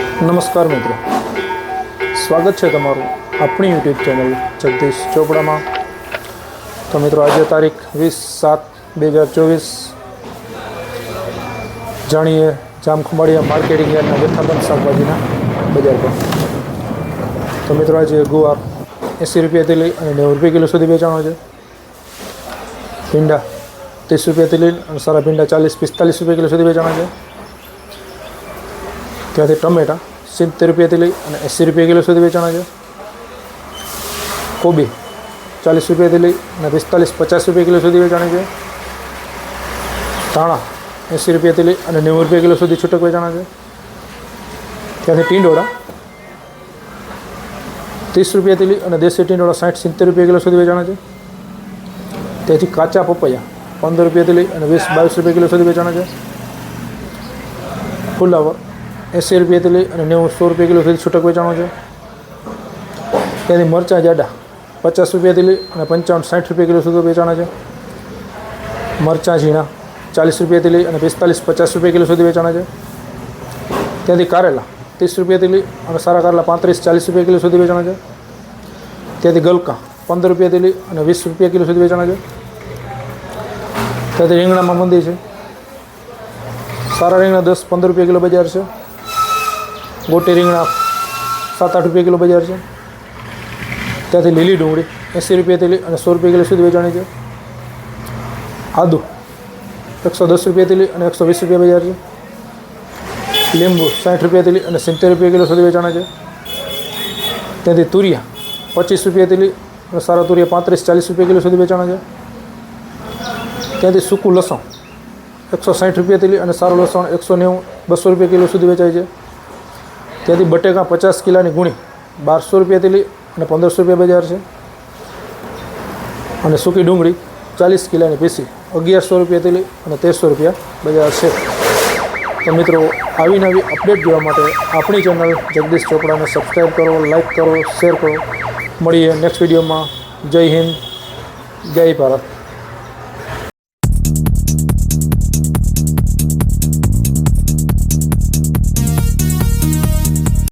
નમસ્કાર મિત્રો, સ્વાગત છે તમારું આપણી યુટ્યુબ ચેનલ જગદીશ ચોપડામાં। તો મિત્રો આજે તારીખ 20/7/2024 જાણીએ જામખંભાળિયા માર્કેટિંગ યાર્ડના જથ્થાબંધ શાકભાજીના બજાર પર। તો મિત્રો આજે ગુવાર 80 રૂપિયાથી લઈ અને 90 રૂપિયા કિલો સુધી વેચાણો છે। ભીંડા 30 રૂપિયાથી લઈ અને સારા ભીંડા 40-45 રૂપિયા કિલો સુધી વેચાણા છે। ત્યાંથી ટમેટા 70 રૂપિયાથી લઈ અને 80 રૂપિયા કિલો સુધી વેચાણા છે। કોબી 40 રૂપિયાથી લઈ અને 45-50 રૂપિયા કિલો સુધી વેચાણી છે। ધાણા 80 રૂપિયાથી લઈ અને 90 રૂપિયા કિલો સુધી છૂટક વેચાણા છે। ત્યાંથી ટીંડોળા 30 રૂપિયાથી લઈ અને દેશી ટીંડોળા 60-70 રૂપિયા કિલો સુધી વેચાણા છે। ત્યાંથી કાચા પપૈયા 15 રૂપિયાથી લઈ અને 20-22 રૂપિયા કિલો સુધી વેચાણા છે। ફુલાવર 80 રૂપિયાથી લઈ અને 90-100 રૂપિયા કિલો સુધી છૂટક વેચાણો છે। ત્યાંથી મરચાં જાડા 50 રૂપિયાથી લઈ અને 55-60 રૂપિયા કિલો સુધી વેચાણા છે। મરચાં ઝીણા 40 રૂપિયાથી લઈ અને 45-50 રૂપિયા કિલો સુધી વેચાણા છે। ત્યાંથી કારેલા 30 રૂપિયાથી લઈ અને સારા કારેલા 35-40 રૂપિયા કિલો સુધી વેચાણા છે। ત્યાંથી ગલકા 15 રૂપિયાથી લઈ અને 20 રૂપિયા કિલો સુધી વેચાણા છે। ત્યાંથી રીંગણામાં મંદી છે, સારા રીંગણા 10-15 રૂપિયા કિલો બજાર છે। ગોટી રીંગણા 7-8 રૂપિયા કિલો બજાર છે। ત્યાંથી લીલી ડુંગળી 80 રૂપિયાથી લઈ અને 100 રૂપિયા કિલો સુધી વેચાણી છે। આદુ 110 રૂપિયાથી લઈ અને 120 રૂપિયા બજાર છે। લીંબુ 60 રૂપિયાથી લઈ અને 70 રૂપિયા કિલો સુધી વેચાણા છે। ત્યાંથી તુરિયા 25 રૂપિયાથી લઈ અને સારા તુરિયા 35-40 રૂપિયા કિલો સુધી વેચાણા છે। ત્યાંથી સૂકું લસણ 160 રૂપિયાથી લઈ અને સારું લસણ 190-200 રૂપિયા કિલો સુધી વેચાય છે। ત્યાંથી બટેકા 50 કિલોની ગુણી 1200 રૂપિયાથી લઈ અને 1500 રૂપિયા બજાર છે। અને સૂકી ડુંગળી 40 કિલોની પીસી 1100 રૂપિયાથી લઈ અને 1300 રૂપિયા બજાર છે। તો મિત્રો આવી નવી અપડેટ જોવા માટે આપણી ચેનલ જગદીશ ચોપડાને સબસ્ક્રાઈબ કરો, લાઈક કરો, શેર કરો। મળીએ નેક્સ્ટ વિડીયોમાં। જય હિન્દ, જય ભારત।